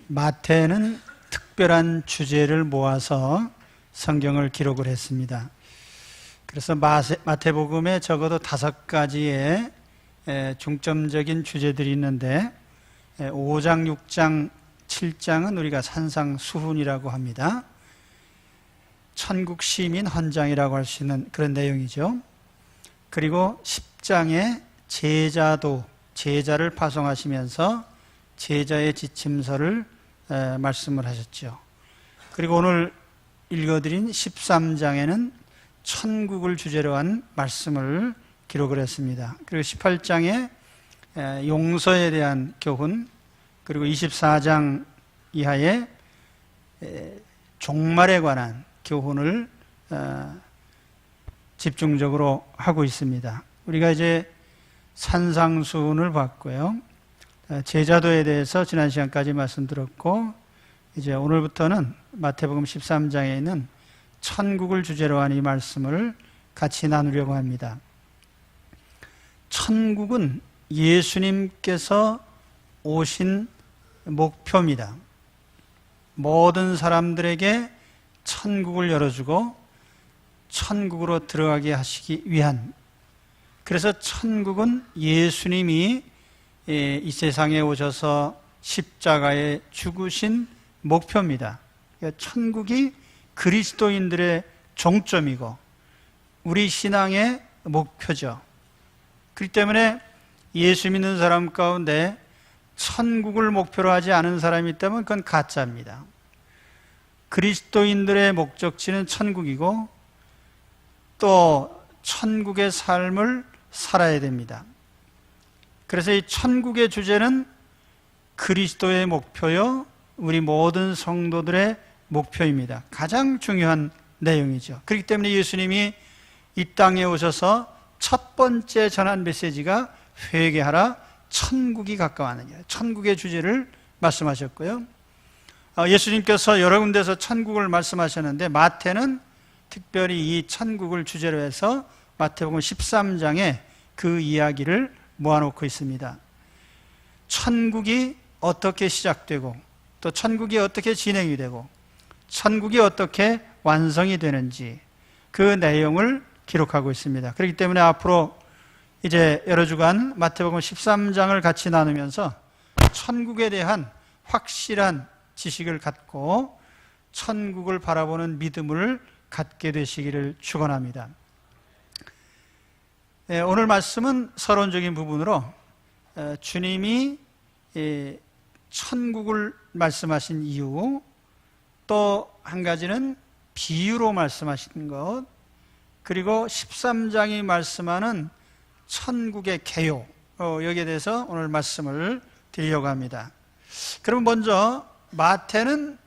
마태는 특별한 주제를 모아서 성경을 기록을 했습니다. 그래서 마태복음에 적어도 5가지의 중점적인 주제들이 있는데 5장, 6장, 7장은 우리가 산상수훈이라고 합니다. 천국 시민 헌장이라고 할 수 있는 그런 내용이죠. 그리고 10장에 제자를 파송하시면서 제자의 지침서를 말씀을 하셨죠. 그리고 오늘 읽어드린 13장에는 천국을 주제로 한 말씀을 기록을 했습니다. 그리고 18장에 용서에 대한 교훈, 그리고 24장 이하에 종말에 관한 교훈을 집중적으로 하고 있습니다. 우리가 이제 산상수훈을 봤고요. 제자도에 대해서 지난 시간까지 말씀드렸고, 이제 오늘부터는 마태복음 13장에 있는 천국을 주제로 한 이 말씀을 같이 나누려고 합니다. 천국은 예수님께서 오신 목표입니다. 모든 사람들에게 천국을 열어주고 천국으로 들어가게 하시기 위한, 그래서 천국은 예수님이 이 세상에 오셔서 십자가에 죽으신 목표입니다. 천국이 그리스도인들의 종점이고 우리 신앙의 목표죠. 그렇기 때문에 예수 믿는 사람 가운데 천국을 목표로 하지 않은 사람이 있다면 그건 가짜입니다. 그리스도인들의 목적지는 천국이고 또 천국의 삶을 살아야 됩니다. 그래서 이 천국의 주제는 그리스도의 목표요, 우리 모든 성도들의 목표입니다. 가장 중요한 내용이죠. 그렇기 때문에 예수님이 이 땅에 오셔서 첫 번째 전한 메시지가 회개하라, 천국이 가까워하느냐, 천국의 주제를 말씀하셨고요. 예수님께서 여러 군데서 천국을 말씀하셨는데 마태는 특별히 이 천국을 주제로 해서 마태복음 13장에 그 이야기를 모아놓고 있습니다. 천국이 어떻게 시작되고 또 천국이 어떻게 진행이 되고 천국이 어떻게 완성이 되는지 그 내용을 기록하고 있습니다. 그렇기 때문에 앞으로 이제 여러 주간 마태복음 13장을 같이 나누면서 천국에 대한 확실한 지식을 갖고 천국을 바라보는 믿음을 갖게 되시기를 축원합니다. 오늘 말씀은 서론적인 부분으로 주님이 천국을 말씀하신 이유, 또 한 가지는 비유로 말씀하신 것, 그리고 13장이 말씀하는 천국의 개요, 여기에 대해서 오늘 말씀을 드리려고 합니다. 그럼 먼저 마태는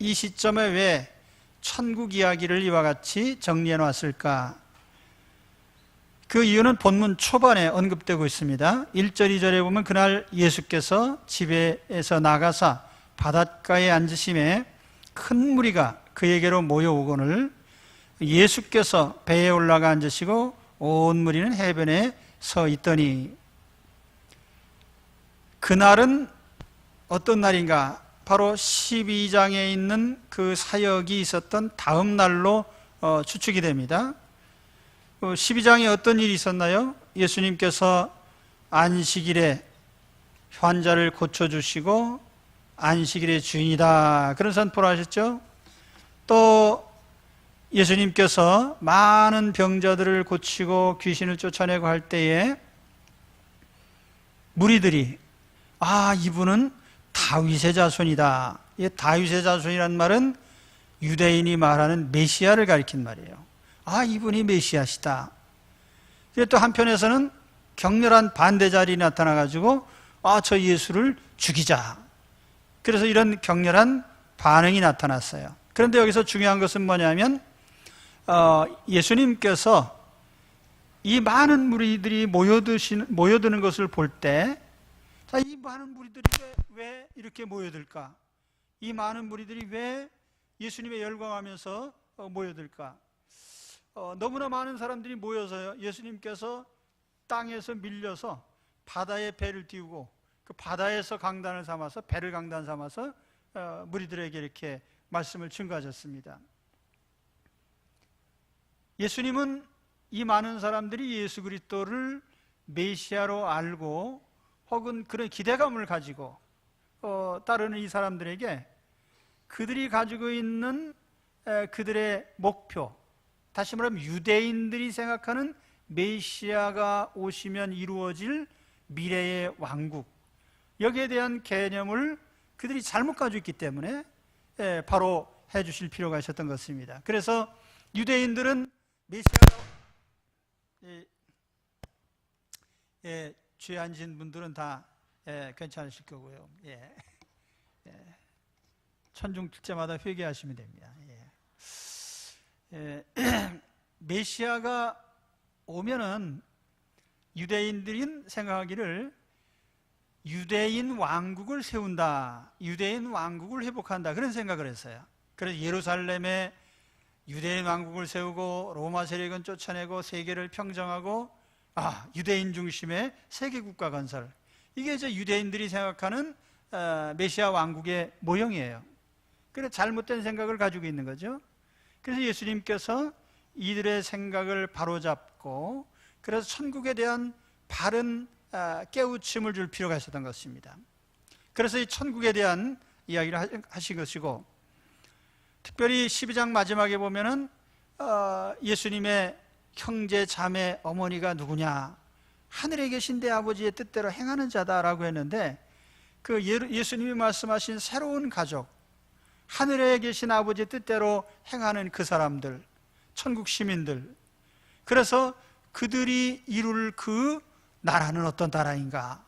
이 시점에 왜 천국 이야기를 이와 같이 정리해 놨을까? 그 이유는 본문 초반에 언급되고 있습니다. 1절, 2절에 보면 그날 예수께서 집에서 나가사 바닷가에 앉으심에 큰 무리가 그에게로 모여오거늘 예수께서 배에 올라가 앉으시고 온 무리는 해변에 서 있더니, 그날은 어떤 날인가? 바로 12장에 있는 그 사역이 있었던 다음 날로 추측이 됩니다. 12장에 어떤 일이 있었나요? 예수님께서 안식일에 환자를 고쳐주시고 안식일의 주인이다, 그런 선포를 하셨죠. 또 예수님께서 많은 병자들을 고치고 귀신을 쫓아내고 할 때에 무리들이 이분은 다윗의 자손이다. 이 다윗의 자손이란 말은 유대인이 말하는 메시아를 가리킨 말이에요. 이분이 메시아시다. 또 한편에서는 격렬한 반대자리 나타나가지고 저 예수를 죽이자. 그래서 이런 격렬한 반응이 나타났어요. 그런데 여기서 중요한 것은 뭐냐면 예수님께서 이 많은 무리들이 모여드는 것을 볼 때, 이 많은 무리들이 왜 이렇게 모여들까? 이 많은 무리들이 왜 예수님에 열광하면서 모여들까? 너무나 많은 사람들이 모여서요, 예수님께서 땅에서 밀려서 바다에 배를 띄우고 그 바다에서 강단을 삼아서, 배를 강단 삼아서 무리들에게 이렇게 말씀을 증거하셨습니다. 예수님은 이 많은 사람들이 예수 그리스도를 메시아로 알고 혹은 그런 기대감을 가지고 따르는 이 사람들에게 그들이 가지고 있는 그들의 목표, 다시 말하면 유대인들이 생각하는 메시아가 오시면 이루어질 미래의 왕국, 여기에 대한 개념을 그들이 잘못 가지고 있기 때문에 바로 해주실 필요가 있었던 것입니다. 그래서 유대인들은 메시아가 죄 안 지은 분들은 다 괜찮으실 거고요. 천중 축제마다 회개하시면 됩니다. 메시아가 오면은 유대인들이 생각하기를 유대인 왕국을 세운다, 유대인 왕국을 회복한다, 그런 생각을 했어요. 그래서 예루살렘에 유대인 왕국을 세우고 로마 세력은 쫓아내고 세계를 평정하고 유대인 중심의 세계 국가 건설, 이게 이제 유대인들이 생각하는 메시아 왕국의 모형이에요. 그래서 잘못된 생각을 가지고 있는 거죠. 그래서 예수님께서 이들의 생각을 바로잡고 그래서 천국에 대한 바른 깨우침을 줄 필요가 있었던 것입니다. 그래서 이 천국에 대한 이야기를 하신 것이고, 특별히 12장 마지막에 보면은 예수님의 형제, 자매, 어머니가 누구냐? 하늘에 계신 내 아버지의 뜻대로 행하는 자다라고 했는데, 그 예수님이 말씀하신 새로운 가족, 하늘에 계신 아버지의 뜻대로 행하는 그 사람들, 천국 시민들, 그래서 그들이 이룰 그 나라는 어떤 나라인가,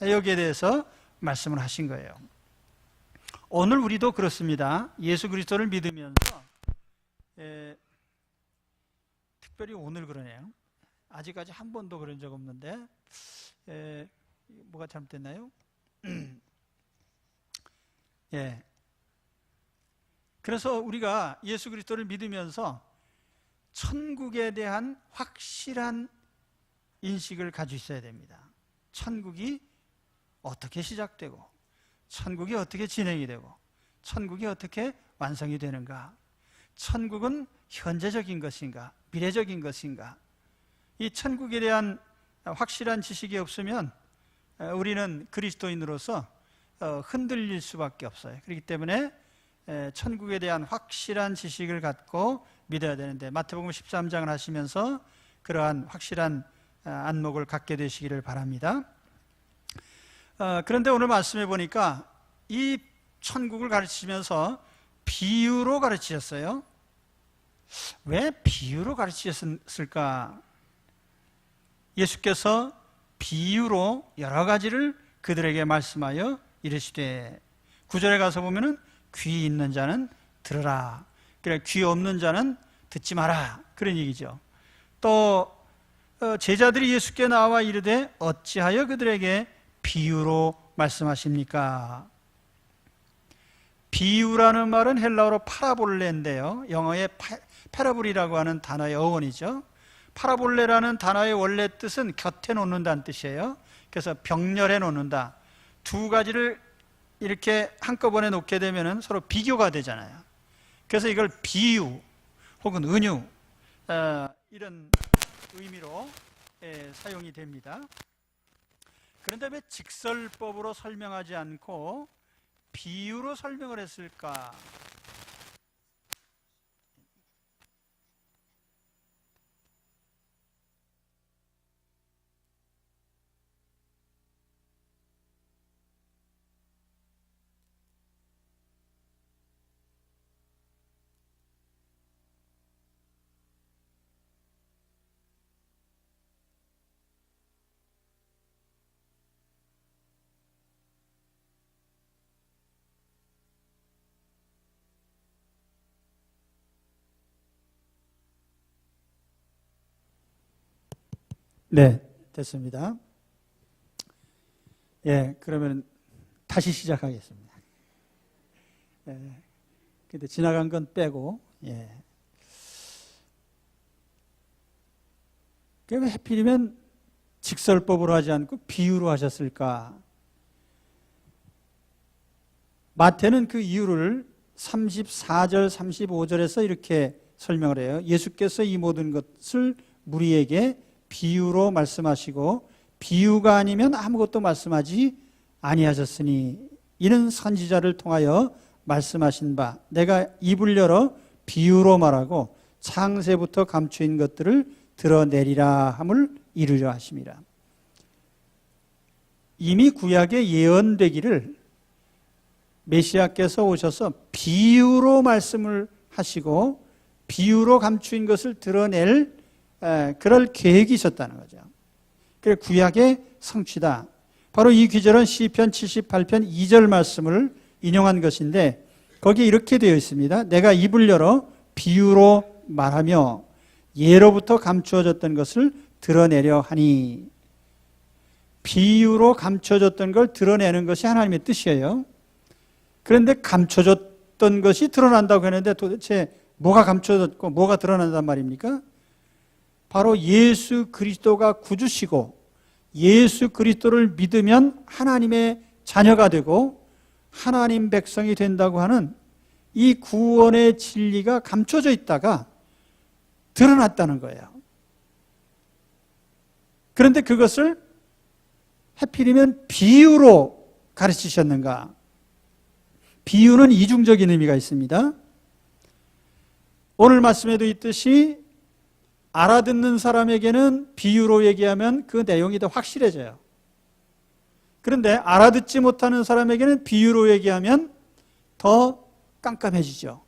여기에 대해서 말씀을 하신 거예요. 오늘 우리도 그렇습니다. 예수 그리스도를 믿으면서 특별히 오늘 그러네요. 아직까지 한 번도 그런 적 없는데 뭐가 잘못됐나요? 그래서 우리가 예수 그리스도를 믿으면서 천국에 대한 확실한 인식을 가지고 있어야 됩니다. 천국이 어떻게 시작되고 천국이 어떻게 진행이 되고 천국이 어떻게 완성이 되는가, 천국은 현재적인 것인가 미래적인 것인가, 이 천국에 대한 확실한 지식이 없으면 우리는 그리스도인으로서 흔들릴 수밖에 없어요. 그렇기 때문에 천국에 대한 확실한 지식을 갖고 믿어야 되는데, 마태복음 13장을 하시면서 그러한 확실한 안목을 갖게 되시기를 바랍니다. 그런데 오늘 말씀해 보니까 이 천국을 가르치면서 비유로 가르치셨어요. 왜 비유로 가르치셨을까? 예수께서 비유로 여러 가지를 그들에게 말씀하여 이르시되, 9절에 가서 보면은 귀 있는 자는 들으라, 그래 귀 없는 자는 듣지 마라, 그런 얘기죠. 또 제자들이 예수께 나와 이르되 어찌하여 그들에게 비유로 말씀하십니까? 비유라는 말은 헬라어로 파라볼레인데요, 영어의 패러블이라고 하는 단어의 어원이죠. 파라볼레라는 단어의 원래 뜻은 곁에 놓는다는 뜻이에요. 그래서 병렬해 놓는다, 두 가지를 이렇게 한꺼번에 놓게 되면 서로 비교가 되잖아요. 그래서 이걸 비유 혹은 은유, 이런 의미로 사용이 됩니다. 그런데 왜 직설법으로 설명하지 않고 비유로 설명을 했을까? 네, 됐습니다. 그러면 다시 시작하겠습니다. 근데 지나간 건 빼고, 그럼 하필이면 직설법으로 하지 않고 비유로 하셨을까? 마태는 그 이유를 34절, 35절에서 이렇게 설명을 해요. 예수께서 이 모든 것을 무리에게 비유로 말씀하시고 비유가 아니면 아무것도 말씀하지 아니하셨으니 이는 선지자를 통하여 말씀하신 바 내가 입을 열어 비유로 말하고 창세부터 감추인 것들을 드러내리라 함을 이루려 하심이라. 이미 구약에 예언되기를 메시아께서 오셔서 비유로 말씀을 하시고 비유로 감추인 것을 드러낼 그럴 계획이 있었다는 거죠. 그래서 구약의 성취다. 바로 이 귀절은 시편 78편 2절 말씀을 인용한 것인데 거기에 이렇게 되어 있습니다. 내가 입을 열어 비유로 말하며 예로부터 감추어졌던 것을 드러내려 하니. 비유로 감춰졌던 걸 드러내는 것이 하나님의 뜻이에요. 그런데 감춰졌던 것이 드러난다고 했는데 도대체 뭐가 감춰졌고 뭐가 드러난단 말입니까? 바로 예수 그리스도가 구주시고 예수 그리스도를 믿으면 하나님의 자녀가 되고 하나님 백성이 된다고 하는 이 구원의 진리가 감춰져 있다가 드러났다는 거예요. 그런데 그것을 하필이면 비유로 가르치셨는가? 비유는 이중적인 의미가 있습니다. 오늘 말씀에도 있듯이 알아듣는 사람에게는 비유로 얘기하면 그 내용이 더 확실해져요. 그런데 알아듣지 못하는 사람에게는 비유로 얘기하면 더 깜깜해지죠.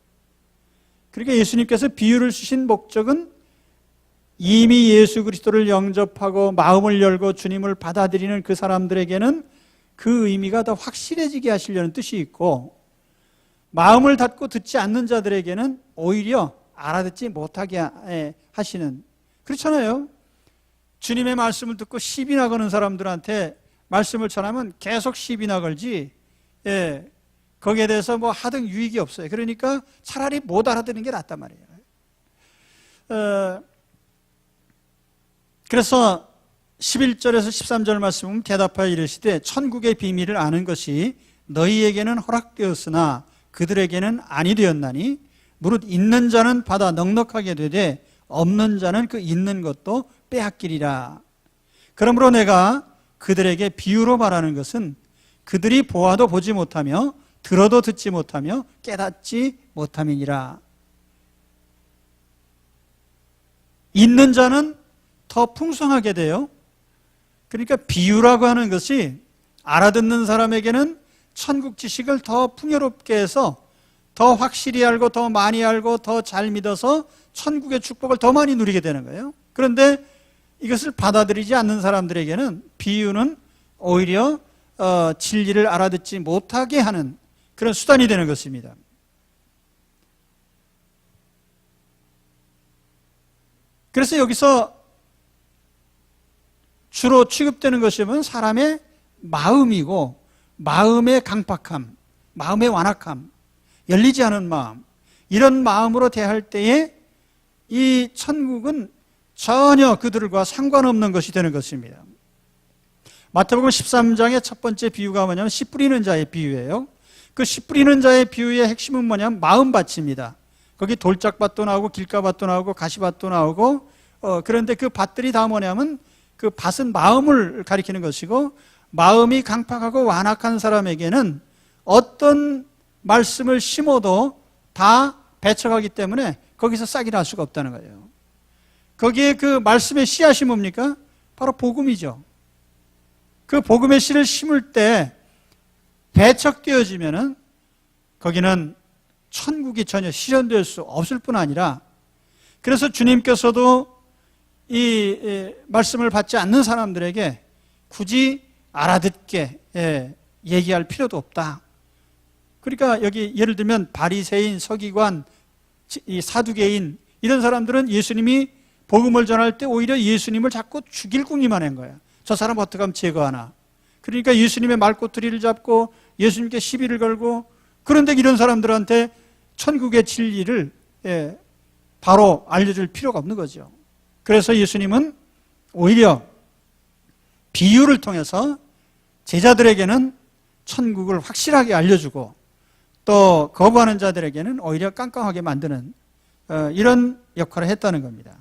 그러니까 예수님께서 비유를 주신 목적은 이미 예수 그리스도를 영접하고 마음을 열고 주님을 받아들이는 그 사람들에게는 그 의미가 더 확실해지게 하시려는 뜻이 있고, 마음을 닫고 듣지 않는 자들에게는 오히려 알아듣지 못하게 하시는, 그렇잖아요. 주님의 말씀을 듣고 시비나 거는 사람들한테 말씀을 전하면 계속 시비나 걸지, 거기에 대해서 뭐 하등 유익이 없어요. 그러니까 차라리 못 알아듣는 게 낫단 말이에요. 그래서 11절에서 13절 말씀은 대답하여 이르시되 천국의 비밀을 아는 것이 너희에게는 허락되었으나 그들에게는 아니 되었나니 무릇 있는 자는 받아 넉넉하게 되되 없는 자는 그 있는 것도 빼앗기리라. 그러므로 내가 그들에게 비유로 말하는 것은 그들이 보아도 보지 못하며 들어도 듣지 못하며 깨닫지 못함이니라. 있는 자는 더 풍성하게 돼요. 그러니까 비유라고 하는 것이 알아듣는 사람에게는 천국 지식을 더 풍요롭게 해서 더 확실히 알고 더 많이 알고 더 잘 믿어서 천국의 축복을 더 많이 누리게 되는 거예요. 그런데 이것을 받아들이지 않는 사람들에게는 비유는 오히려 진리를 알아듣지 못하게 하는 그런 수단이 되는 것입니다. 그래서 여기서 주로 취급되는 것이 사람의 마음이고, 마음의 강팍함, 마음의 완악함, 열리지 않은 마음, 이런 마음으로 대할 때에 이 천국은 전혀 그들과 상관없는 것이 되는 것입니다. 마태복음 13장의 첫 번째 비유가 뭐냐면 씨 뿌리는 자의 비유예요. 그 씨 뿌리는 자의 비유의 핵심은 뭐냐면 마음밭입니다. 거기 돌짝밭도 나오고 길가밭도 나오고 가시밭도 나오고, 그런데 그 밭들이 다 뭐냐면 그 밭은 마음을 가리키는 것이고, 마음이 강팍하고 완악한 사람에게는 어떤 말씀을 심어도 다 배척하기 때문에 거기서 싹이 날 수가 없다는 거예요. 거기에 그 말씀의 씨앗이 뭡니까? 바로 복음이죠. 그 복음의 씨를 심을 때 배척되어지면은 거기는 천국이 전혀 실현될 수 없을 뿐 아니라, 그래서 주님께서도 이 말씀을 받지 않는 사람들에게 굳이 알아듣게 얘기할 필요도 없다. 그러니까 여기 예를 들면 바리새인, 서기관, 이 사두개인, 이런 사람들은 예수님이 복음을 전할 때 오히려 예수님을 자꾸 죽일 궁리만 한 거야. 저 사람 어떻게 하면 제거하나. 그러니까 예수님의 말꼬투리를 잡고 예수님께 시비를 걸고, 그런데 이런 사람들한테 천국의 진리를 바로 알려줄 필요가 없는 거죠. 그래서 예수님은 오히려 비유를 통해서 제자들에게는 천국을 확실하게 알려주고, 또 거부하는 자들에게는 오히려 깜깜하게 만드는 이런 역할을 했다는 겁니다.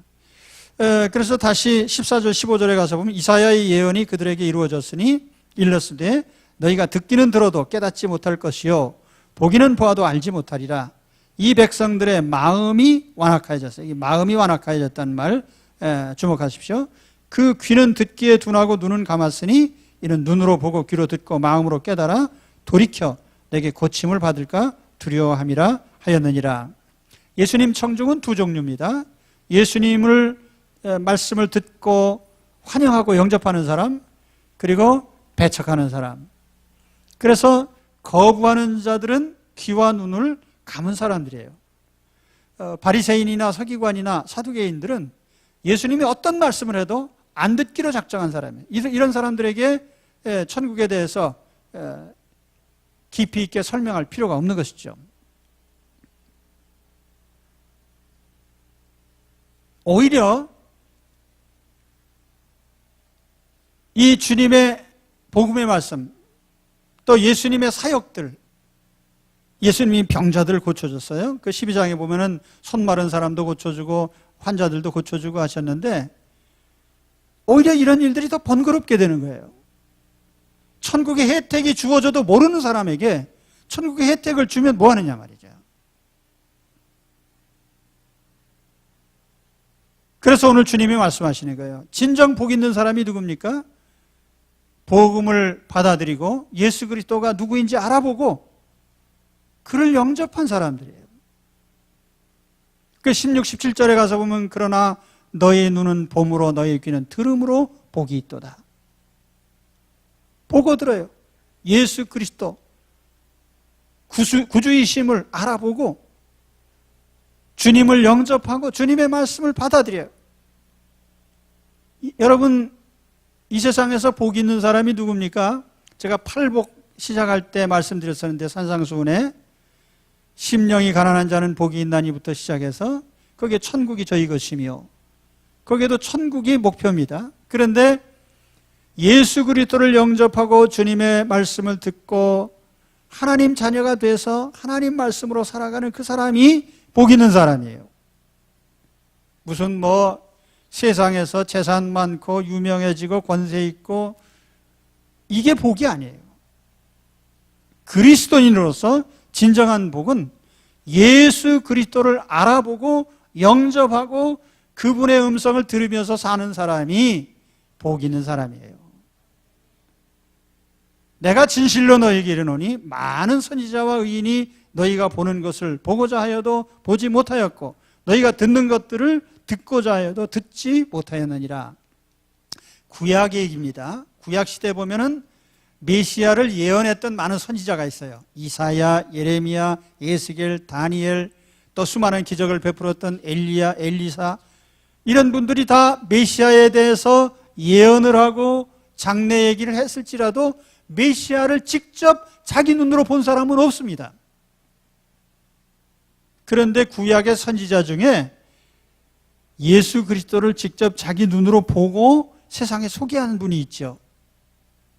그래서 다시 14절 15절에 가서 보면 이사야의 예언이 그들에게 이루어졌으니 일렀으되 너희가 듣기는 들어도 깨닫지 못할 것이요 보기는 보아도 알지 못하리라. 이 백성들의 마음이 완악하여졌어요. 이 마음이 완악하여졌다는 말 주목하십시오. 그 귀는 듣기에 둔하고 눈은 감았으니 이는 눈으로 보고 귀로 듣고 마음으로 깨달아 돌이켜 내게 고침을 받을까 두려워함이라 하였느니라. 예수님 청중은 두 종류입니다. 예수님을 말씀을 듣고 환영하고 영접하는 사람, 그리고 배척하는 사람. 그래서 거부하는 자들은 귀와 눈을 감은 사람들이에요. 바리새인이나 서기관이나 사두개인들은 예수님이 어떤 말씀을 해도 안 듣기로 작정한 사람이에요. 이런 사람들에게 천국에 대해서 깊이 있게 설명할 필요가 없는 것이죠. 오히려 이 주님의 복음의 말씀, 또 예수님의 사역들, 예수님이 병자들을 고쳐줬어요. 그 12장에 보면은 손 마른 사람도 고쳐주고 환자들도 고쳐주고 하셨는데 오히려 이런 일들이 더 번거롭게 되는 거예요. 천국의 혜택이 주어져도 모르는 사람에게 천국의 혜택을 주면 뭐 하느냐 말이죠. 그래서 오늘 주님이 말씀하시는 거예요. 진정 복 있는 사람이 누굽니까? 복음을 받아들이고 예수 그리스도가 누구인지 알아보고 그를 영접한 사람들이에요. 그 16, 17절에 가서 보면 그러나 너의 눈은 봄으로 너의 귀는 들음으로 복이 있도다. 보고 들어요. 예수 그리스도 구주이심을 알아보고 주님을 영접하고 주님의 말씀을 받아들여요. 여러분, 이 세상에서 복 있는 사람이 누굽니까? 제가 팔복 시작할 때 말씀드렸었는데 산상수훈에 심령이 가난한 자는 복이 있나니부터 시작해서 거기에 천국이 저희 것이며 거기에도 천국이 목표입니다. 그런데 예수 그리스도를 영접하고 주님의 말씀을 듣고 하나님 자녀가 돼서 하나님 말씀으로 살아가는 그 사람이 복 있는 사람이에요. 무슨 세상에서 재산 많고 유명해지고 권세 있고 이게 복이 아니에요. 그리스도인으로서 진정한 복은 예수 그리스도를 알아보고 영접하고 그분의 음성을 들으면서 사는 사람이 복 있는 사람이에요. 내가 진실로 너희에게 이르노니 많은 선지자와 의인이 너희가 보는 것을 보고자 하여도 보지 못하였고 너희가 듣는 것들을 듣고자 하여도 듣지 못하였느니라. 구약 얘기입니다. 구약 시대에 보면은 메시아를 예언했던 많은 선지자가 있어요. 이사야, 예레미야, 에스겔, 다니엘, 또 수많은 기적을 베풀었던 엘리야, 엘리사, 이런 분들이 다 메시아에 대해서 예언을 하고 장래 얘기를 했을지라도 메시아를 직접 자기 눈으로 본 사람은 없습니다. 그런데 구약의 선지자 중에 예수 그리스도를 직접 자기 눈으로 보고 세상에 소개하는 분이 있죠.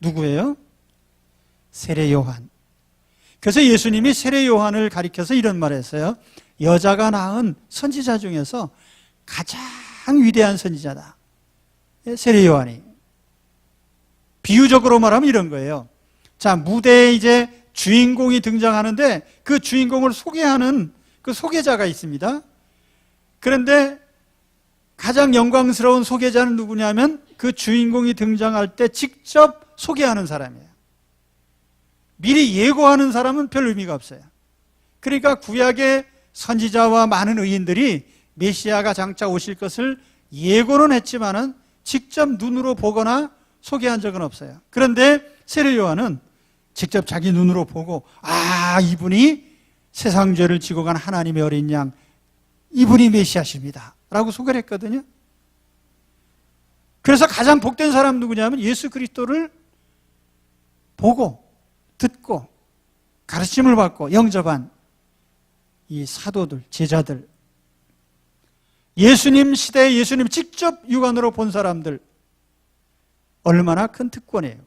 누구예요? 세례 요한. 그래서 예수님이 세례 요한을 가리켜서 이런 말을 했어요. 여자가 낳은 선지자 중에서 가장 위대한 선지자다. 세례 요한이. 비유적으로 말하면 이런 거예요. 자, 무대에 이제 주인공이 등장하는데 그 주인공을 소개하는 그 소개자가 있습니다. 그런데 가장 영광스러운 소개자는 누구냐면 그 주인공이 등장할 때 직접 소개하는 사람이에요. 미리 예고하는 사람은 별 의미가 없어요. 그러니까 구약의 선지자와 많은 의인들이 메시아가 장차 오실 것을 예고는 했지만은 직접 눈으로 보거나 소개한 적은 없어요. 그런데 세례 요한은 직접 자기 눈으로 보고 이분이 세상 죄를 지고 간 하나님의 어린 양, 이분이 메시아십니다 라고 소개를 했거든요. 그래서 가장 복된 사람 누구냐면 예수 그리스도를 보고 듣고 가르침을 받고 영접한 이 사도들, 제자들, 예수님 시대에 예수님 직접 육안으로 본 사람들, 얼마나 큰 특권이에요.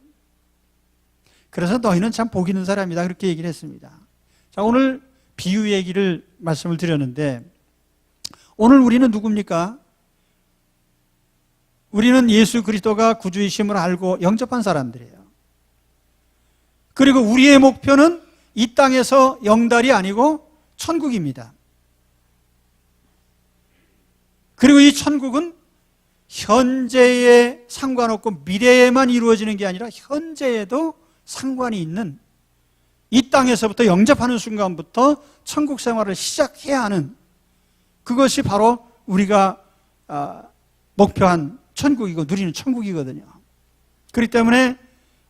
그래서 너희는 참 복 있는 사람이다 그렇게 얘기를 했습니다. 자, 오늘 비유 얘기를 말씀을 드렸는데, 오늘 우리는 누굽니까? 우리는 예수 그리스도가 구주이심을 알고 영접한 사람들이에요. 그리고 우리의 목표는 이 땅에서 영달이 아니고 천국입니다. 그리고 이 천국은 현재에 상관없고 미래에만 이루어지는 게 아니라 현재에도 상관이 있는, 이 땅에서부터 영접하는 순간부터 천국 생활을 시작해야 하는, 그것이 바로 우리가 목표한 천국이고 누리는 천국이거든요. 그렇기 때문에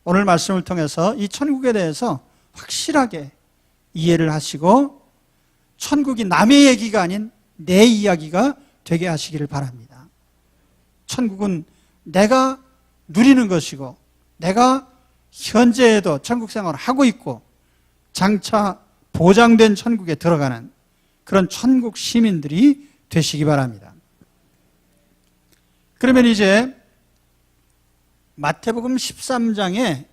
오늘 말씀을 통해서 이 천국에 대해서 확실하게 이해를 하시고 천국이 남의 얘기가 아닌 내 이야기가 되게 하시기를 바랍니다. 천국은 내가 누리는 것이고 내가 현재에도 천국 생활을 하고 있고 장차 보장된 천국에 들어가는 그런 천국 시민들이 되시기 바랍니다. 그러면 이제 마태복음 13장에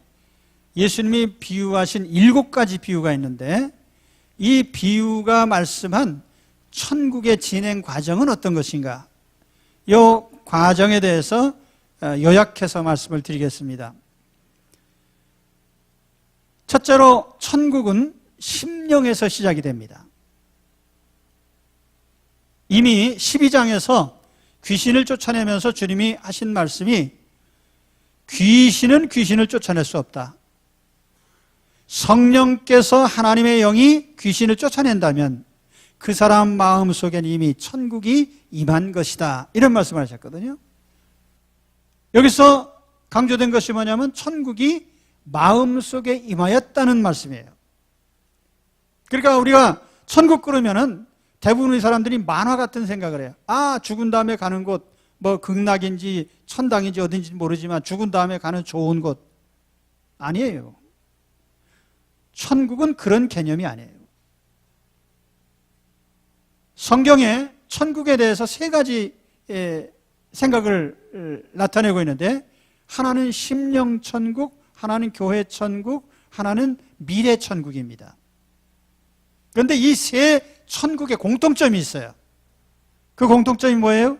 예수님이 비유하신 7가지 비유가 있는데, 이 비유가 말씀한 천국의 진행 과정은 어떤 것인가? 이 과정에 대해서 요약해서 말씀을 드리겠습니다. 첫째로 천국은 심령에서 시작이 됩니다. 이미 12장에서 귀신을 쫓아내면서 주님이 하신 말씀이, 귀신은 귀신을 쫓아낼 수 없다. 성령께서, 하나님의 영이 귀신을 쫓아낸다면 그 사람 마음속엔 이미 천국이 임한 것이다. 이런 말씀을 하셨거든요. 여기서 강조된 것이 뭐냐면 천국이 마음속에 임하였다는 말씀이에요. 그러니까 우리가 천국 그러면은 대부분의 사람들이 만화 같은 생각을 해요. 아, 죽은 다음에 가는 곳, 뭐 극락인지 천당인지 어딘지 모르지만 죽은 다음에 가는 좋은 곳. 아니에요. 천국은 그런 개념이 아니에요. 성경에 천국에 대해서 3가지 생각을 나타내고 있는데, 하나는 심령천국, 하나는 교회천국, 하나는 미래천국입니다. 그런데 이 3천국에 공통점이 있어요. 그 공통점이 뭐예요?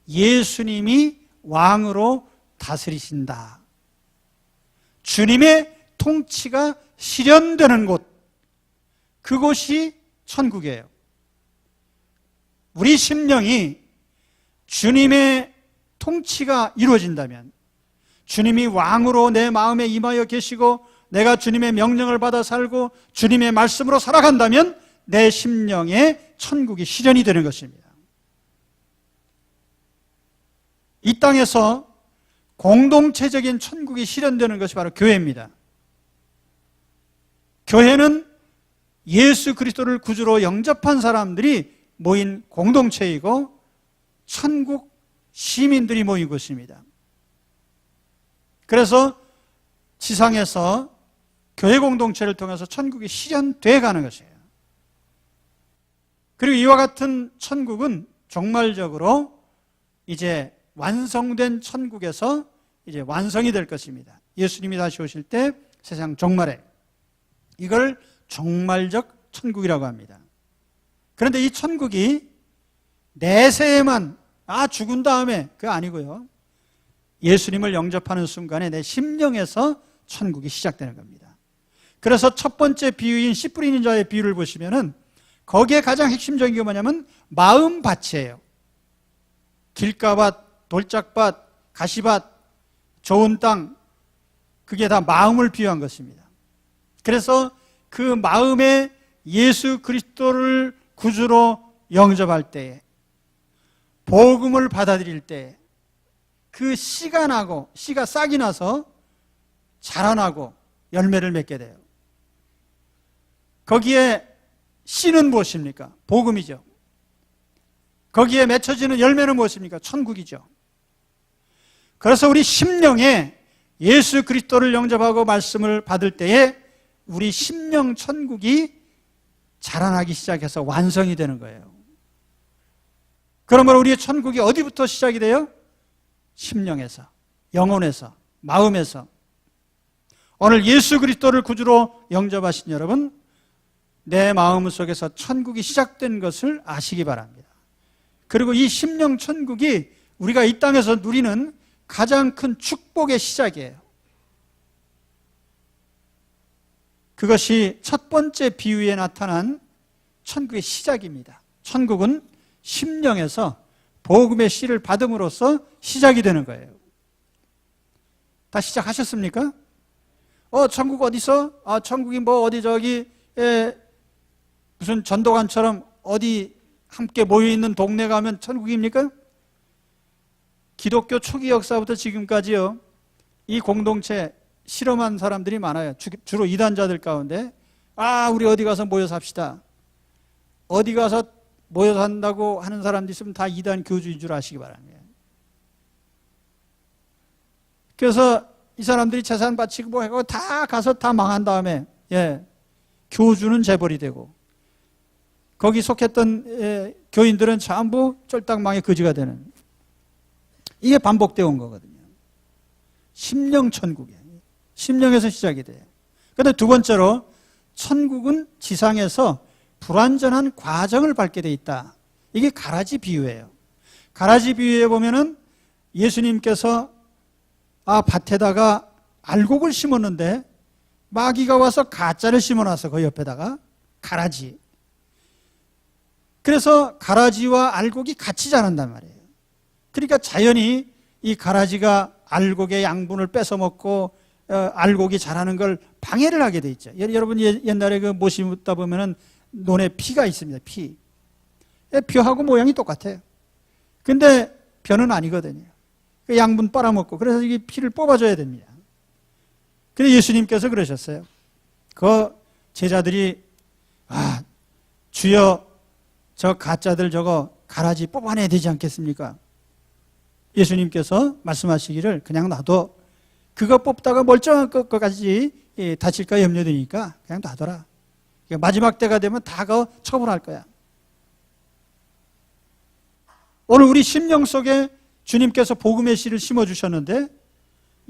예수님이 왕으로 다스리신다. 주님의 통치가 실현되는 곳, 그곳이 천국이에요. 우리 심령이 주님의 통치가 이루어진다면, 주님이 왕으로 내 마음에 임하여 계시고 내가 주님의 명령을 받아 살고 주님의 말씀으로 살아간다면 내 심령에 천국이 실현이 되는 것입니다. 이 땅에서 공동체적인 천국이 실현되는 것이 바로 교회입니다. 교회는 예수 그리스도를 구주로 영접한 사람들이 모인 공동체이고 천국 시민들이 모인 곳입니다. 그래서 지상에서 교회 공동체를 통해서 천국이 실현돼 가는 것이에요. 그리고 이와 같은 천국은 종말적으로 이제 완성된 천국에서 이제 완성이 될 것입니다. 예수님이 다시 오실 때 세상 종말에, 이걸 종말적 천국이라고 합니다. 그런데 이 천국이 내세에만, 죽은 다음에, 그거 아니고요. 예수님을 영접하는 순간에 내 심령에서 천국이 시작되는 겁니다. 그래서 첫 번째 비유인 씨 뿌리는 자의 비유를 보시면은 거기에 가장 핵심적인 게 뭐냐면 마음밭이에요. 길가밭, 돌짝밭, 가시밭, 좋은 땅, 그게 다 마음을 비유한 것입니다. 그래서 그 마음에 예수 그리스도를 구주로 영접할 때에, 복음을 받아들일 때에 그 씨가 나고, 씨가 싹이 나서 자라나고 열매를 맺게 돼요. 거기에 씨는 무엇입니까? 복음이죠. 거기에 맺혀지는 열매는 무엇입니까? 천국이죠. 그래서 우리 심령에 예수 그리스도를 영접하고 말씀을 받을 때에 우리 심령 천국이 자라나기 시작해서 완성이 되는 거예요. 그러면 우리의 천국이 어디부터 시작이 돼요? 심령에서, 영혼에서, 마음에서. 오늘 예수 그리스도를 구주로 영접하신 여러분, 내 마음 속에서 천국이 시작된 것을 아시기 바랍니다. 그리고 이 심령 천국이 우리가 이 땅에서 누리는 가장 큰 축복의 시작이에요. 그것이 첫 번째 비유에 나타난 천국의 시작입니다. 천국은 심령에서 복음의 씨를 받음으로써 시작이 되는 거예요. 다 시작하셨습니까? 천국 어디서? 천국이 뭐 어디 저기 무슨 전도관처럼 어디 함께 모여있는 동네 가면 천국입니까? 기독교 초기 역사부터 지금까지요, 이 공동체 실험한 사람들이 많아요. 주로 이단자들 가운데 우리 어디 가서 모여 삽시다. 어디 가서 모여 산다고 하는 사람들이 있으면 다 이단 교주인 줄 아시기 바랍니다. 그래서 이 사람들이 재산 바치고 뭐 하고 다 가서 다 망한 다음에 교주는 재벌이 되고 거기 속했던 교인들은 전부 쫄딱 망해 거지가 되는, 이게 반복되어 온 거거든요. 심령 천국이에요. 심령에서 시작이 돼요. 그런데 두 번째로 천국은 지상에서 불완전한 과정을 밟게 돼 있다. 이게 가라지 비유예요. 가라지 비유에 보면은 예수님께서 밭에다가 알곡을 심었는데 마귀가 와서 가짜를 심어놨어. 그 옆에다가 가라지. 그래서 가라지와 알곡이 같이 자란단 말이에요. 그러니까 자연히 이 가라지가 알곡의 양분을 뺏어먹고 알곡이 자라는 걸 방해를 하게 돼 있죠. 여러분 옛날에 그 못 심다 보면은 논에 피가 있습니다. 피. 벼하고 모양이 똑같아요. 근데 벼는 아니거든요. 그 양분 빨아먹고, 그래서 이 피를 뽑아줘야 됩니다. 근데 예수님께서 그러셨어요. 그 제자들이 주여 저 가짜들 저거 가라지 뽑아내야 되지 않겠습니까? 예수님께서 말씀하시기를 그냥 놔둬. 그거 뽑다가 멀쩡한 것까지 다칠까 염려되니까 그냥 놔둬라. 마지막 때가 되면 다 그거 처분할 거야. 오늘 우리 심령 속에 주님께서 복음의 씨를 심어주셨는데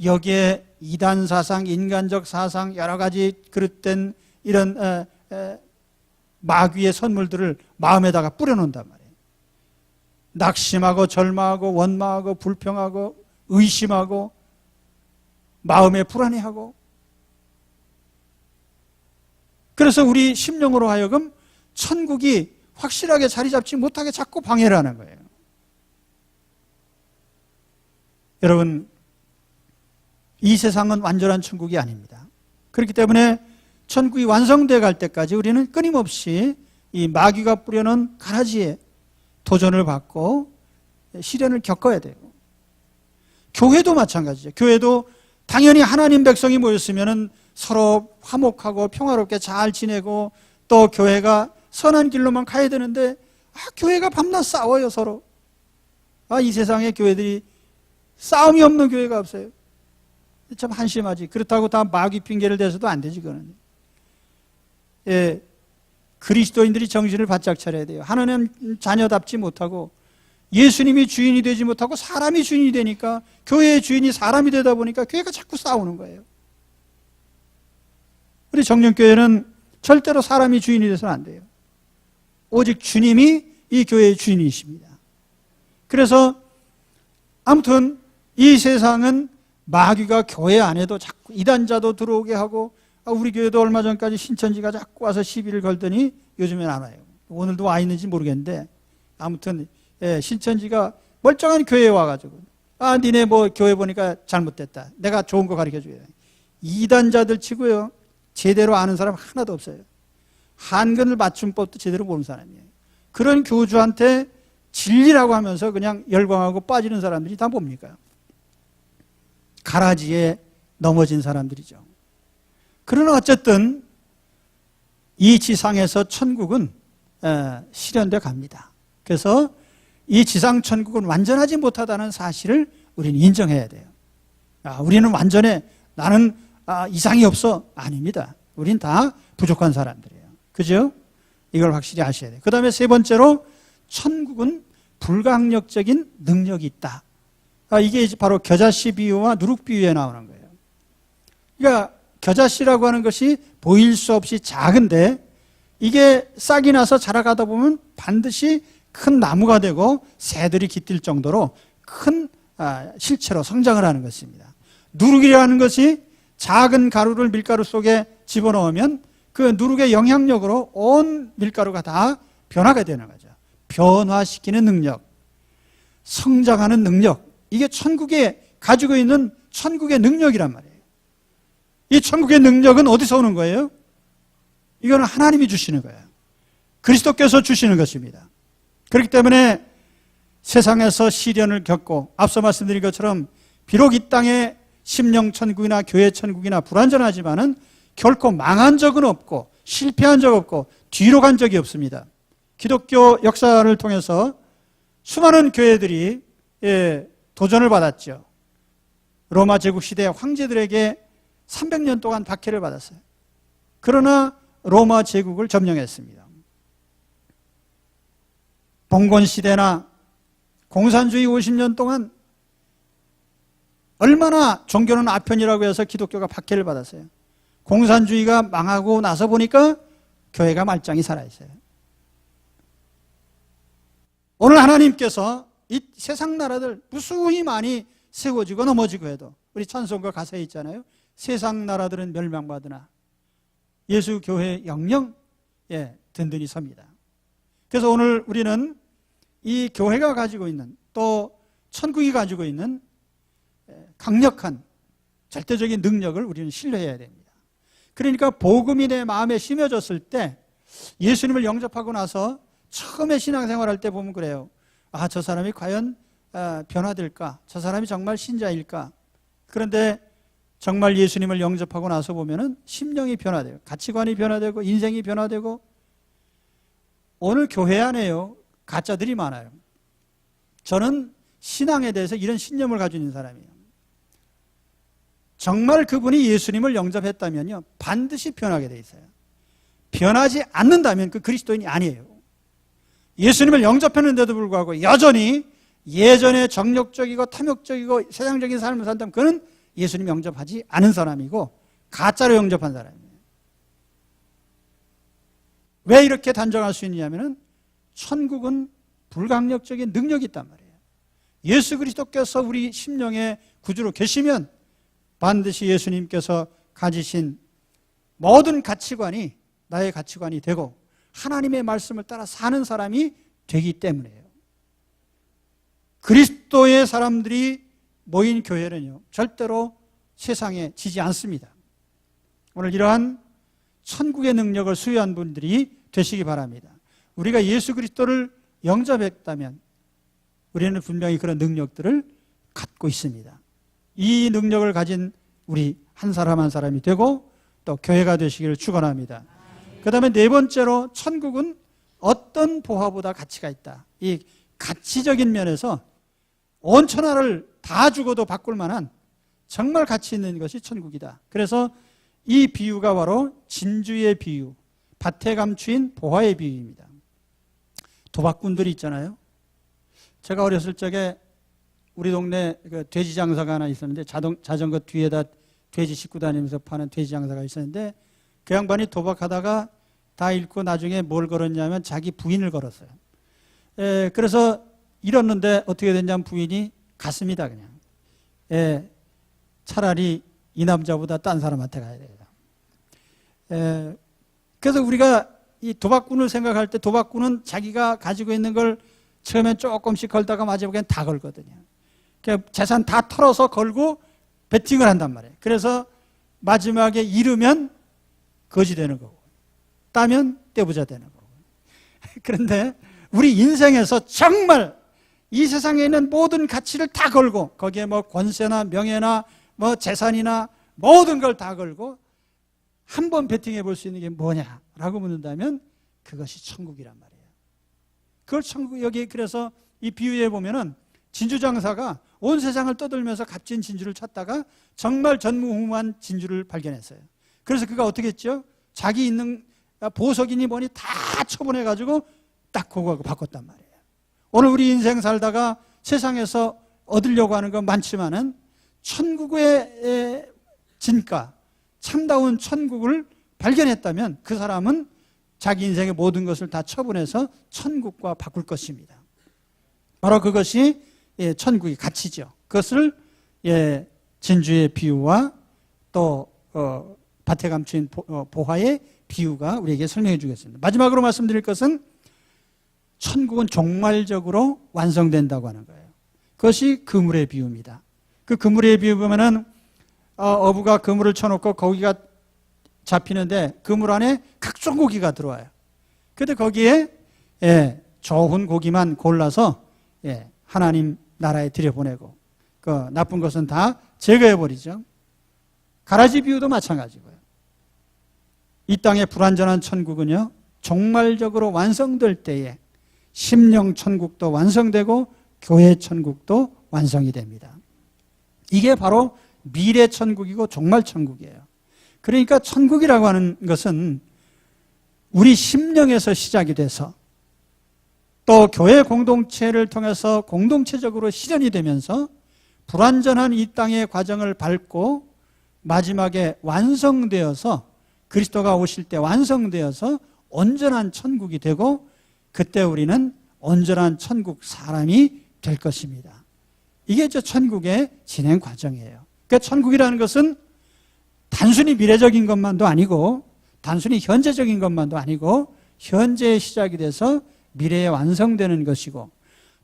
여기에 이단 사상, 인간적 사상, 여러 가지 그릇된 이런 마귀의 선물들을 마음에다가 뿌려놓는단 말이에요. 낙심하고 절망하고 원망하고 불평하고 의심하고 마음에 불안해하고, 그래서 우리 심령으로 하여금 천국이 확실하게 자리 잡지 못하게 자꾸 방해를 하는 거예요. 여러분, 이 세상은 완전한 천국이 아닙니다. 그렇기 때문에 천국이 완성되어 갈 때까지 우리는 끊임없이 이 마귀가 뿌려놓은 가라지에 도전을 받고 시련을 겪어야 돼요. 교회도 마찬가지죠. 교회도 당연히 하나님 백성이 모였으면 서로 화목하고 평화롭게 잘 지내고 또 교회가 선한 길로만 가야 되는데 교회가 밤낮 싸워요, 서로. 이 세상에 교회들이 싸움이 없는 교회가 없어요. 참 한심하지. 그렇다고 다 마귀 핑계를 대서도 안 되지, 그거는. 그리스도인들이 정신을 바짝 차려야 돼요. 하나님 자녀답지 못하고 예수님이 주인이 되지 못하고 사람이 주인이 되니까, 교회의 주인이 사람이 되다 보니까 교회가 자꾸 싸우는 거예요. 우리 정령교회는 절대로 사람이 주인이 돼서는 안 돼요. 오직 주님이 이 교회의 주인이십니다. 그래서 아무튼 이 세상은 마귀가 교회 안에도 자꾸 이단자도 들어오게 하고, 우리 교회도 얼마 전까지 신천지가 자꾸 와서 시비를 걸더니 요즘엔 안 와요. 오늘도 와 있는지 모르겠는데 아무튼 신천지가 멀쩡한 교회에 와가지고 니네 뭐 교회 보니까 잘못됐다. 내가 좋은 거 가르쳐줘야 돼. 이단자들 치고요, 제대로 아는 사람 하나도 없어요. 한글 맞춤법도 제대로 모르는 사람이에요. 그런 교주한테 진리라고 하면서 그냥 열광하고 빠지는 사람들이 다 뭡니까? 가라지에 넘어진 사람들이죠. 그러나 어쨌든 이 지상에서 천국은 실현되어 갑니다. 그래서 이 지상 천국은 완전하지 못하다는 사실을 우리는 인정해야 돼요. 우리는 완전해, 나는 이상이 없어. 아닙니다. 우린 다 부족한 사람들이에요. 그죠? 이걸 확실히 아셔야 돼요. 그 다음에 세 번째로 천국은 불가항력적인 능력이 있다. 이게 바로 겨자씨 비유와 누룩 비유에 나오는 거예요. 그러니까 겨자씨라고 하는 것이 보일 수 없이 작은데 이게 싹이 나서 자라가다 보면 반드시 큰 나무가 되고 새들이 깃들 정도로 큰 실체로 성장을 하는 것입니다. 누룩이라는 것이 작은 가루를 밀가루 속에 집어넣으면 그 누룩의 영향력으로 온 밀가루가 다 변화가 되는 거죠. 변화시키는 능력, 성장하는 능력, 이게 천국에 가지고 있는 천국의 능력이란 말이에요. 이 천국의 능력은 어디서 오는 거예요? 이거는 하나님이 주시는 거예요. 그리스도께서 주시는 것입니다. 그렇기 때문에 세상에서 시련을 겪고 앞서 말씀드린 것처럼 비록 이 땅에 심령 천국이나 교회 천국이나 불완전하지만은 결코 망한 적은 없고 실패한 적 없고 뒤로 간 적이 없습니다. 기독교 역사를 통해서 수많은 교회들이 도전을 받았죠. 로마 제국 시대 황제들에게 300년 동안 박해를 받았어요. 그러나 로마 제국을 점령했습니다. 봉건 시대나 공산주의 50년 동안 얼마나 종교는 아편이라고 해서 기독교가 박해를 받았어요. 공산주의가 망하고 나서 보니까 교회가 말짱히 살아있어요. 오늘 하나님께서 이 세상 나라들 무수히 많이 세워지고 넘어지고 해도 우리 찬송가 가사에 있잖아요. 세상 나라들은 멸망받으나 예수 교회 영영 든든히 섭니다. 그래서 오늘 우리는 이 교회가 가지고 있는 또 천국이 가지고 있는 강력한 절대적인 능력을 우리는 신뢰해야 됩니다. 그러니까 복음이 내 마음에 심어졌을 때 예수님을 영접하고 나서 처음에 신앙생활할 때 보면 그래요. 아, 저 사람이 과연 변화될까? 저 사람이 정말 신자일까? 그런데 정말 예수님을 영접하고 나서 보면은 심령이 변화돼요. 가치관이 변화되고 인생이 변화되고. 오늘 교회 안에요, 가짜들이 많아요. 저는 신앙에 대해서 이런 신념을 가지고 있는 사람이에요. 정말 그분이 예수님을 영접했다면요, 반드시 변하게 돼 있어요. 변하지 않는다면 그 그리스도인이 아니에요. 예수님을 영접했는데도 불구하고 여전히 예전에 정욕적이고 탐욕적이고 세상적인 삶을 산다면 그는 예수님 영접하지 않은 사람이고 가짜로 영접한 사람이에요. 왜 이렇게 단정할 수 있냐면은 천국은 불강력적인 능력이 있단 말이에요. 예수 그리스도께서 우리 심령의 구주로 계시면 반드시 예수님께서 가지신 모든 가치관이 나의 가치관이 되고 하나님의 말씀을 따라 사는 사람이 되기 때문이에요. 그리스도의 사람들이 모인 교회는요, 절대로 세상에 지지 않습니다. 오늘 이러한 천국의 능력을 수여한 분들이 되시기 바랍니다. 우리가 예수 그리스도를 영접했다면 우리는 분명히 그런 능력들을 갖고 있습니다. 이 능력을 가진 우리 한 사람 한 사람이 되고 또 교회가 되시기를 축원합니다. 그 다음에 네 번째로 천국은 어떤 보화보다 가치가 있다. 이 가치적인 면에서 온 천하를 다 주고도 바꿀 만한 정말 가치 있는 것이 천국이다. 그래서 이 비유가 바로 진주의 비유, 밭에 감추인 보화의 비유입니다. 도박꾼들이 있잖아요. 제가 어렸을 적에 우리 동네 그 돼지 장사가 하나 있었는데 자전거 뒤에다 돼지 싣고 다니면서 파는 돼지 장사가 있었는데 그 양반이 도박하다가 다 잃고 나중에 뭘 걸었냐면 자기 부인을 걸었어요. 그래서 잃었는데 어떻게 됐냐면 부인이 갔습니다. 그냥. 차라리 이 남자보다 딴 사람한테 가야 되겠다. 그래서 우리가 이 도박꾼을 생각할 때 도박꾼은 자기가 가지고 있는 걸 처음엔 조금씩 걸다가 마지막엔 다 걸거든요. 재산 다 털어서 걸고 베팅을 한단 말이에요. 그래서 마지막에 잃으면 거지 되는 거고 따면 떼부자 되는 거고. 그런데 우리 인생에서 정말 이 세상에 있는 모든 가치를 다 걸고 거기에 뭐 권세나 명예나 뭐 재산이나 모든 걸 다 걸고 한 번 베팅해 볼 수 있는 게 뭐냐라고 묻는다면 그것이 천국이란 말이에요. 그걸 천국, 여기 그래서 이 비유에 보면은 진주장사가 온 세상을 떠돌면서 값진 진주를 찾다가 정말 전무후무한 진주를 발견했어요. 그래서 그가 어떻게 했죠? 자기 있는 보석이니 뭐니 다 처분해가지고 딱 그거하고 바꿨단 말이에요. 오늘 우리 인생 살다가 세상에서 얻으려고 하는 건 많지만은 천국의 진가, 참다운 천국을 발견했다면 그 사람은 자기 인생의 모든 것을 다 처분해서 천국과 바꿀 것입니다. 바로 그것이 천국의 가치죠. 그것을 진주의 비유와 또 밭에 감춘 보화의 비유가 우리에게 설명해 주겠습니다. 마지막으로 말씀드릴 것은 천국은 종말적으로 완성된다고 하는 거예요. 그것이 그물의 비유입니다. 그 그물의 비유 보면은 어부가 그물을 쳐놓고 고기가 잡히는데 그물 안에 각종 고기가 들어와요. 그런데 거기에 좋은 고기만 골라서 하나님 나라에 들여보내고 그 나쁜 것은 다 제거해버리죠. 가라지 비유도 마찬가지고요. 이 땅의 불완전한 천국은요, 종말적으로 완성될 때에 심령 천국도 완성되고 교회 천국도 완성이 됩니다. 이게 바로 미래 천국이고 종말 천국이에요. 그러니까 천국이라고 하는 것은 우리 심령에서 시작이 돼서 또 교회 공동체를 통해서 공동체적으로 실현이 되면서 불완전한 이 땅의 과정을 밟고 마지막에 완성되어서 그리스도가 오실 때 완성되어서 온전한 천국이 되고 그때 우리는 온전한 천국 사람이 될 것입니다. 이게 천국의 진행 과정이에요. 그러니까 천국이라는 것은 단순히 미래적인 것만도 아니고 단순히 현재적인 것만도 아니고 현재의 시작이 돼서 미래에 완성되는 것이고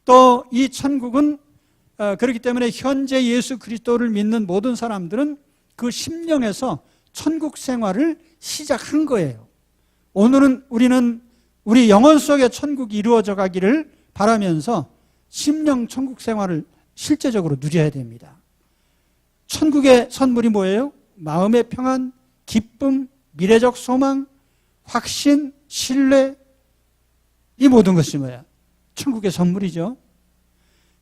또 이 천국은 그렇기 때문에 현재 예수 그리스도를 믿는 모든 사람들은 그 심령에서 천국 생활을 시작한 거예요. 오늘은 우리는 우리 영혼 속에 천국이 이루어져 가기를 바라면서 심령 천국 생활을 실제적으로 누려야 됩니다. 천국의 선물이 뭐예요? 마음의 평안, 기쁨, 미래적 소망, 확신, 신뢰, 이 모든 것이 뭐야? 천국의 선물이죠.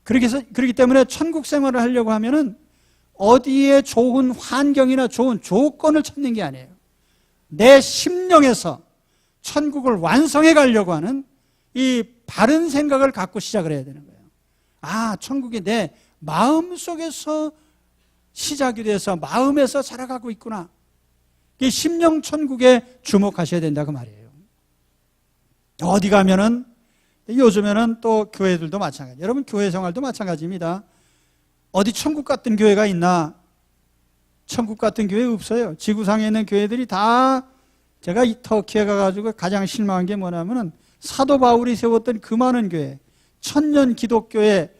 그렇기 때문에 천국 생활을 하려고 하면은 어디에 좋은 환경이나 좋은 조건을 찾는 게 아니에요. 내 심령에서 천국을 완성해 가려고 하는 이 바른 생각을 갖고 시작을 해야 되는 거예요. 아, 천국이 내 마음 속에서 시작이 돼서 마음에서 자라가고 있구나. 이 심령 천국에 주목하셔야 된다고 말이에요. 어디 가면은 요즘에는 또 교회들도 마찬가지. 여러분 교회 생활도 마찬가지입니다. 어디 천국 같은 교회가 있나? 천국 같은 교회 없어요. 지구상에 있는 교회들이 다 제가 이 터키에 가가지고 가장 실망한 게 뭐냐면은 사도 바울이 세웠던 그 많은 교회, 천년 기독교의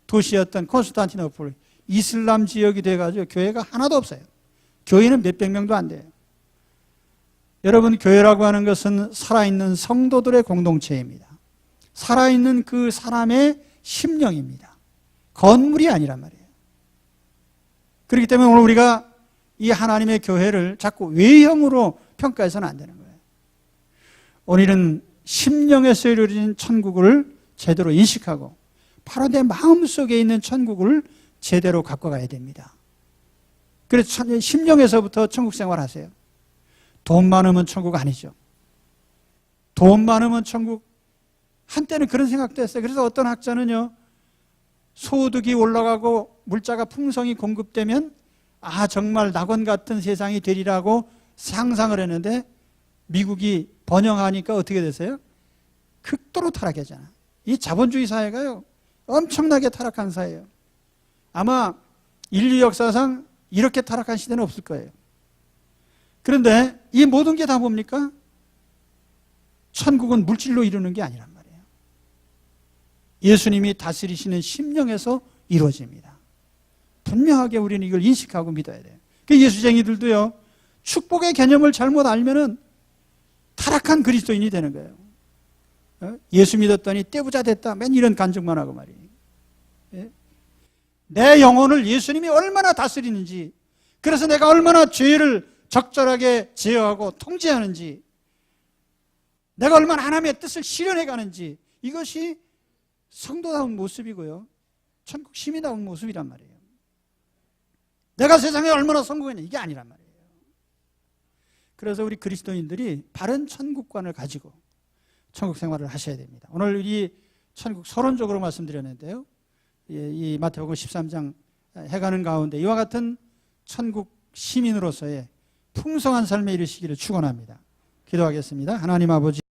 도시였던 콘스탄티노플, 이슬람 지역이 돼가지고 교회가 하나도 없어요. 교회는 몇백 명도 안 돼요. 여러분 교회라고 하는 것은 살아있는 성도들의 공동체입니다. 살아있는 그 사람의 심령입니다. 건물이 아니란 말이에요. 그렇기 때문에 오늘 우리가 이 하나님의 교회를 자꾸 외형으로 평가해서는 안 되는 거예요. 오늘은 심령에서 이루어진 천국을 제대로 인식하고 바로 내 마음속에 있는 천국을 제대로 갖고 가야 됩니다. 그래서 심령에서부터 천국 생활하세요. 돈 많으면 천국 아니죠. 돈 많으면 천국, 한때는 그런 생각도 했어요. 그래서 어떤 학자는요, 소득이 올라가고 물자가 풍성히 공급되면 아 정말 낙원 같은 세상이 되리라고 상상을 했는데 미국이 번영하니까 어떻게 되세요? 극도로 타락하잖아. 이 자본주의 사회가요 엄청나게 타락한 사회예요. 아마 인류 역사상 이렇게 타락한 시대는 없을 거예요. 그런데 이 모든 게 다 뭡니까? 천국은 물질로 이루는 게 아니란 말이에요. 예수님이 다스리시는 심령에서 이루어집니다. 분명하게 우리는 이걸 인식하고 믿어야 돼요. 그 예수쟁이들도요, 축복의 개념을 잘못 알면은 타락한 그리스도인이 되는 거예요. 예수 믿었더니 떼부자 됐다. 맨 이런 간증만 하고 말이에요. 내 영혼을 예수님이 얼마나 다스리는지, 그래서 내가 얼마나 죄를 적절하게 제어하고 통제하는지, 내가 얼마나 하나님의 뜻을 실현해 가는지, 이것이 성도다운 모습이고요, 천국 시민다운 모습이란 말이에요. 내가 세상에 얼마나 성공했냐, 이게 아니란 말이에요. 그래서 우리 그리스도인들이 바른 천국관을 가지고 천국 생활을 하셔야 됩니다. 오늘 이 천국 서론적으로 말씀드렸는데요, 이 마태복음 13장 해가는 가운데 이와 같은 천국 시민으로서의 풍성한 삶에 이르시기를 축원합니다. 기도하겠습니다. 하나님 아버지,